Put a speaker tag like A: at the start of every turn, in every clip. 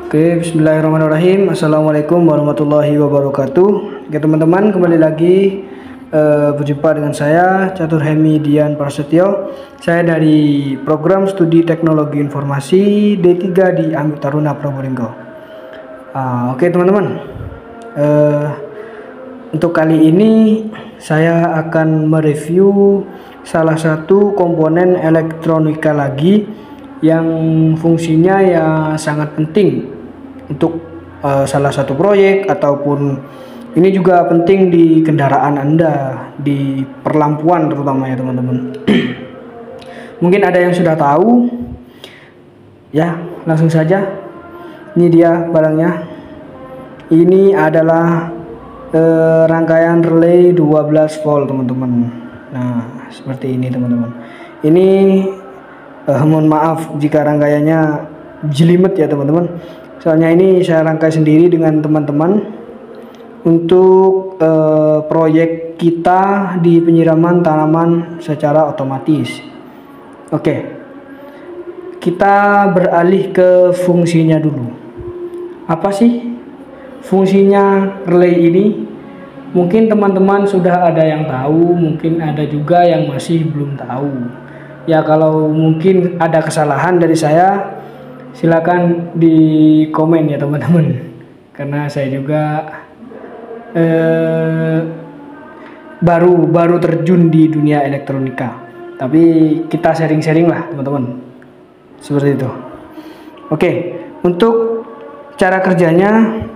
A: Oke, bismillahirrahmanirrahim. Assalamualaikum warahmatullahi wabarakatuh. Oke teman-teman, kembali lagi berjumpa dengan saya Catur Hemi Dian Prasetyo. Saya dari program studi teknologi informasi D3 di Amik Taruna Probolinggo. Oke teman-teman, untuk kali ini saya akan mereview salah satu komponen elektronika lagi yang fungsinya ya sangat penting untuk salah satu proyek, ataupun ini juga penting di kendaraan Anda, di perlampuan terutama ya teman-teman. Mungkin ada yang sudah tahu ya, langsung saja. Ini dia barangnya. Ini adalah rangkaian relay 12 volt teman-teman. Nah seperti ini teman-teman. Ini mohon maaf jika rangkaiannya jelimet ya teman-teman, soalnya ini saya rangkai sendiri dengan teman-teman untuk proyek kita di penyiraman tanaman secara otomatis. Oke, kita beralih ke fungsinya dulu. Apa sih fungsinya relay ini? Mungkin teman-teman sudah ada yang tahu, mungkin ada juga yang masih belum tahu. Ya kalau mungkin ada kesalahan dari saya, silakan di komen ya teman-teman, karena saya juga baru terjun di dunia elektronika, tapi kita sharing-sharing lah teman-teman, seperti itu. Oke, untuk cara kerjanya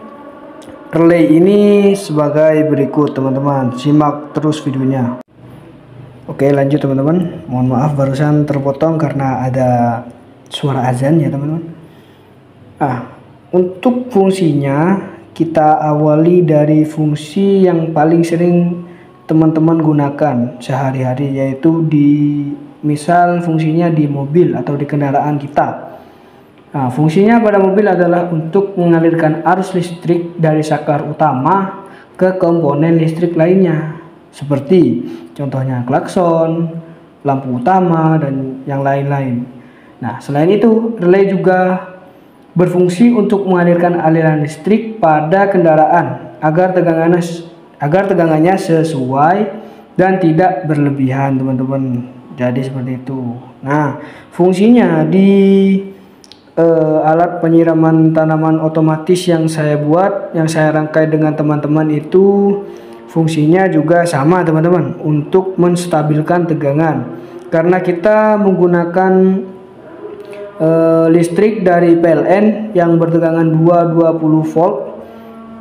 A: relay ini sebagai berikut teman-teman, simak terus videonya. Oke lanjut teman-teman, mohon maaf barusan terpotong karena ada suara azan ya teman-teman. Untuk fungsinya kita awali dari fungsi yang paling sering teman-teman gunakan sehari-hari, yaitu misal fungsinya di mobil atau di kendaraan kita. Fungsinya pada mobil adalah untuk mengalirkan arus listrik dari saklar utama ke komponen listrik lainnya, seperti contohnya klakson, lampu utama, dan yang lain-lain. Nah, selain itu, relay juga berfungsi untuk mengalirkan aliran listrik pada kendaraan agar tegangannya sesuai dan tidak berlebihan, teman-teman. Jadi seperti itu. Nah, fungsinya di alat penyiraman tanaman otomatis yang saya buat, yang saya rangkai dengan teman-teman itu fungsinya juga sama, teman-teman, untuk menstabilkan tegangan. Karena kita menggunakan listrik dari PLN yang bertegangan 220 volt,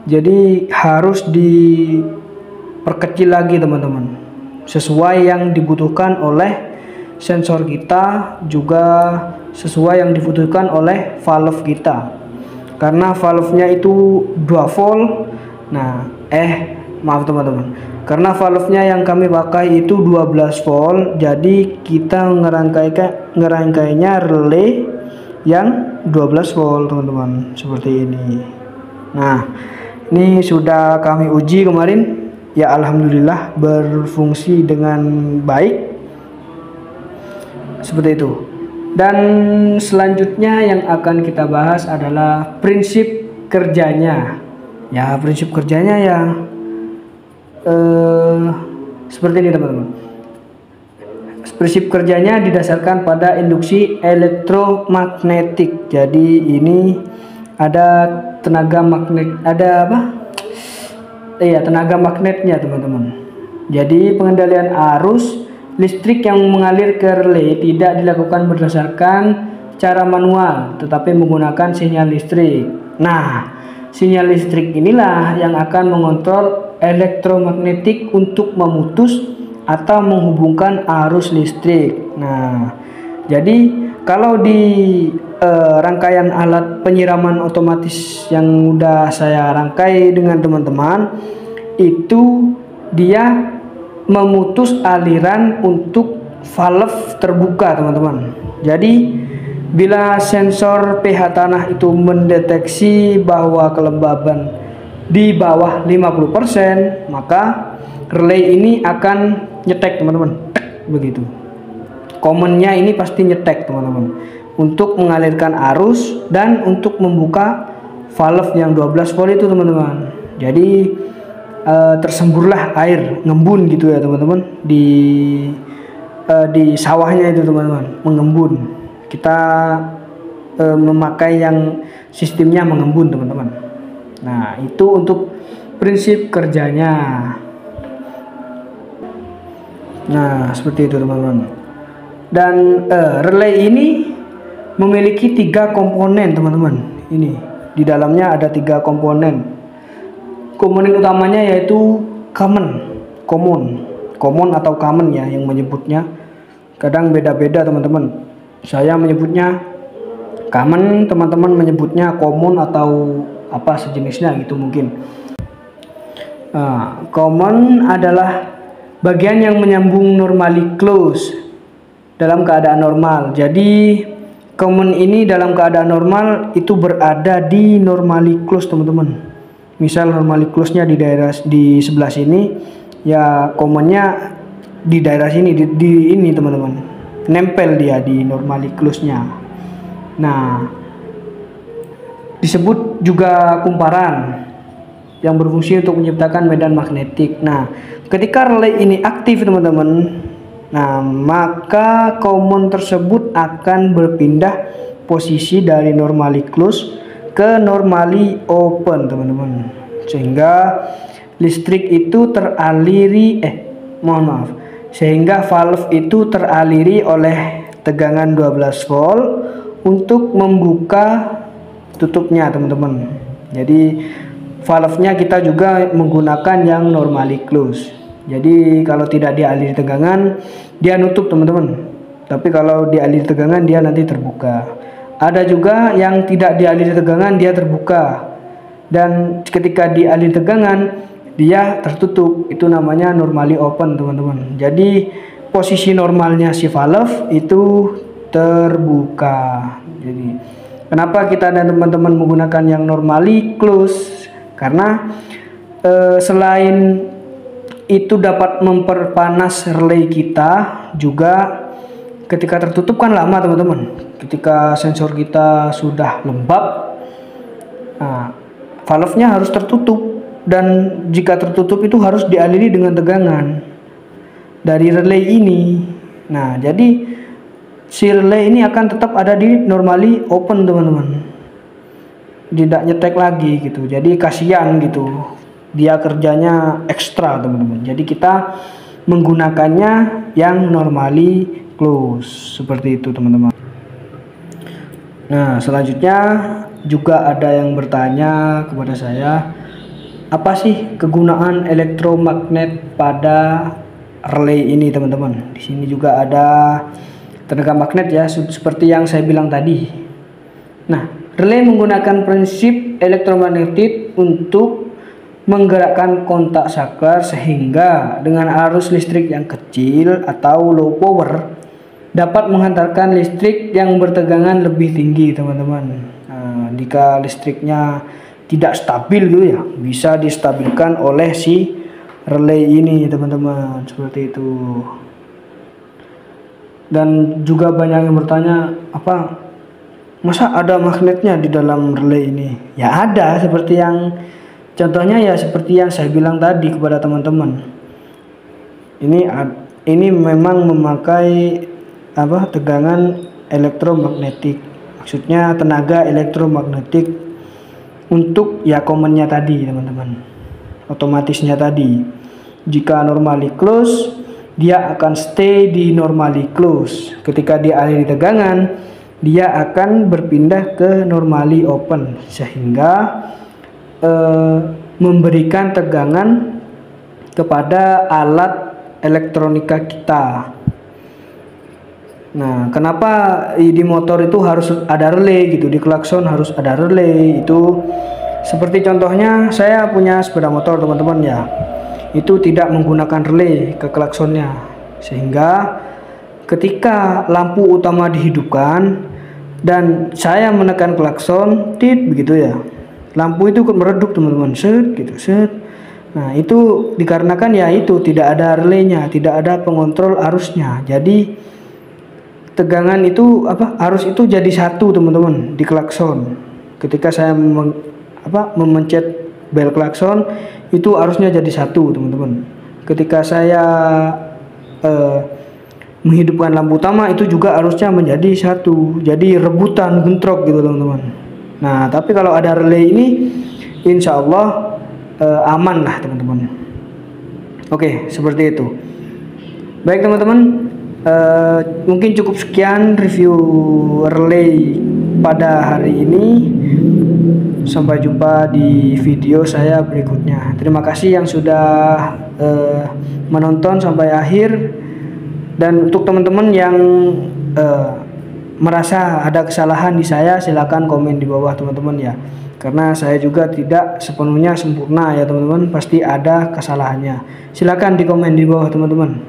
A: jadi harus diperkecil lagi teman-teman, sesuai yang dibutuhkan oleh sensor kita, juga sesuai yang dibutuhkan oleh valve kita, karena valve-nya itu 2 volt. Nah maaf teman-teman, karena valve-nya yang kami pakai itu 12 volt, jadi kita ngerangkainya relay yang 12 volt teman-teman, seperti ini. Nah ini sudah kami uji kemarin ya, alhamdulillah berfungsi dengan baik, seperti itu. Dan selanjutnya yang akan kita bahas adalah prinsip kerjanya. Ya prinsip kerjanya ya seperti ini teman-teman. Prinsip kerjanya didasarkan pada induksi elektromagnetik. Jadi ini ada tenaga magnet, tenaga magnetnya teman-teman. Jadi pengendalian arus listrik yang mengalir ke relay tidak dilakukan berdasarkan cara manual, tetapi menggunakan sinyal listrik. Nah, sinyal listrik inilah yang akan mengontrol elektromagnetik untuk memutus atau menghubungkan arus listrik. Nah, jadi kalau di rangkaian alat penyiraman otomatis yang udah saya rangkai dengan teman-teman, itu dia memutus aliran untuk valve terbuka teman-teman. Jadi bila sensor pH tanah itu mendeteksi bahwa kelembaban di bawah 50%, maka relay ini akan nyetek teman-teman, begitu. Komennya ini pasti nyetek teman-teman, untuk mengalirkan arus dan untuk membuka valve yang 12 volt itu teman-teman. Jadi tersemburlah air ngembun gitu ya teman-teman di sawahnya itu teman-teman, mengembun. Kita memakai yang sistemnya mengembun teman-teman. Nah itu untuk prinsip kerjanya. Nah seperti itu teman-teman. Dan relay ini memiliki 3 komponen teman-teman. Ini di dalamnya ada 3 komponen. Komponen utamanya yaitu common atau common ya yang menyebutnya. Kadang beda-beda teman-teman. Saya menyebutnya common, teman-teman menyebutnya common atau apa sejenisnya gitu mungkin. Common adalah bagian yang menyambung normally close dalam keadaan normal. Jadi common ini dalam keadaan normal itu berada di normally close teman-teman. Misal normally close-nya di sebelah sini, ya commonnya di daerah sini di ini teman-teman. Nempel dia di normally close-nya. Nah, disebut juga kumparan yang berfungsi untuk menciptakan medan magnetik. Nah, ketika relay ini aktif teman-teman, nah maka common tersebut akan berpindah posisi dari normally close ke normally open teman-teman, sehingga listrik itu sehingga valve itu teraliri oleh tegangan 12 volt untuk membuka tutupnya teman-teman. Jadi valve-nya kita juga menggunakan yang normally close. Jadi kalau tidak dialiri tegangan dia nutup teman-teman, tapi kalau dialiri tegangan dia nanti terbuka. Ada juga yang tidak dialiri tegangan dia terbuka, dan ketika dialiri tegangan dia tertutup. Itu namanya normally open teman-teman. Jadi posisi normalnya si valve itu terbuka. Jadi kenapa kita dan teman-teman menggunakan yang normally close? Karena selain itu dapat memperpanas relay kita, juga ketika tertutup kan lama teman-teman. Ketika sensor kita sudah lembab, valve-nya harus tertutup, dan jika tertutup itu harus dialiri dengan tegangan dari relay ini. Nah jadi si relay ini akan tetap ada di normally open teman-teman, tidak nyetek lagi gitu. Jadi kasihan gitu, dia kerjanya ekstra teman-teman. Jadi kita menggunakannya yang normally close seperti itu teman-teman. Nah selanjutnya juga ada yang bertanya kepada saya, apa sih kegunaan elektromagnet pada relay ini teman-teman. Di sini juga ada tenaga magnet ya, seperti yang saya bilang tadi. Nah relay menggunakan prinsip elektromagnetik untuk menggerakkan kontak saklar, sehingga dengan arus listrik yang kecil atau low power dapat menghantarkan listrik yang bertegangan lebih tinggi teman-teman. Nah, jika listriknya tidak stabil gitu ya, bisa distabilkan oleh si relay ini teman-teman, seperti itu. Dan juga banyak yang bertanya, apa masa ada magnetnya di dalam relay ini? Ya ada, seperti yang contohnya ya seperti yang saya bilang tadi kepada teman-teman. Ini memang memakai tegangan elektromagnetik, maksudnya tenaga elektromagnetik untuk ya komennya tadi teman-teman, otomatisnya tadi. Jika normally close dia akan stay di normally close, ketika dialiri tegangan dia akan berpindah ke normally open, sehingga memberikan tegangan kepada alat elektronika kita. Nah, kenapa di motor itu harus ada relay gitu, di klakson harus ada relay? Itu seperti contohnya saya punya sepeda motor teman-teman ya, itu tidak menggunakan relay ke klaksonnya, sehingga ketika lampu utama dihidupkan dan saya menekan klakson, tit begitu ya, lampu itu meredup teman-teman, set gitu, set. Nah itu dikarenakan ya itu tidak ada relaynya, tidak ada pengontrol arusnya. Jadi tegangan itu arus itu jadi satu teman-teman di klakson. Ketika saya memencet bel klakson itu harusnya jadi satu, teman-teman. Ketika saya menghidupkan lampu utama itu juga harusnya menjadi satu, jadi rebutan bentrok gitu, teman-teman. Nah, tapi kalau ada relay ini insya Allah aman lah, teman-teman. Oke, seperti itu. Baik, teman-teman, mungkin cukup sekian review relay pada hari ini. Sampai jumpa di video saya berikutnya. Terima kasih yang sudah menonton sampai akhir. Dan untuk teman-teman yang merasa ada kesalahan di saya, silakan komen di bawah, teman-teman ya. Karena saya juga tidak sepenuhnya sempurna ya, teman-teman. Pasti ada kesalahannya. Silakan di komen di bawah, teman-teman.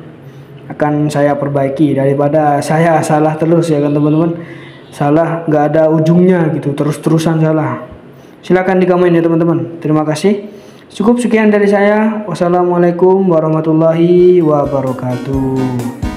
A: Akan saya perbaiki daripada saya salah terus ya kan, teman-teman. Salah nggak ada ujungnya gitu, terus-terusan salah. Silakan di komen ya, teman-teman. Terima kasih. Cukup sekian dari saya. Wassalamualaikum warahmatullahi wabarakatuh.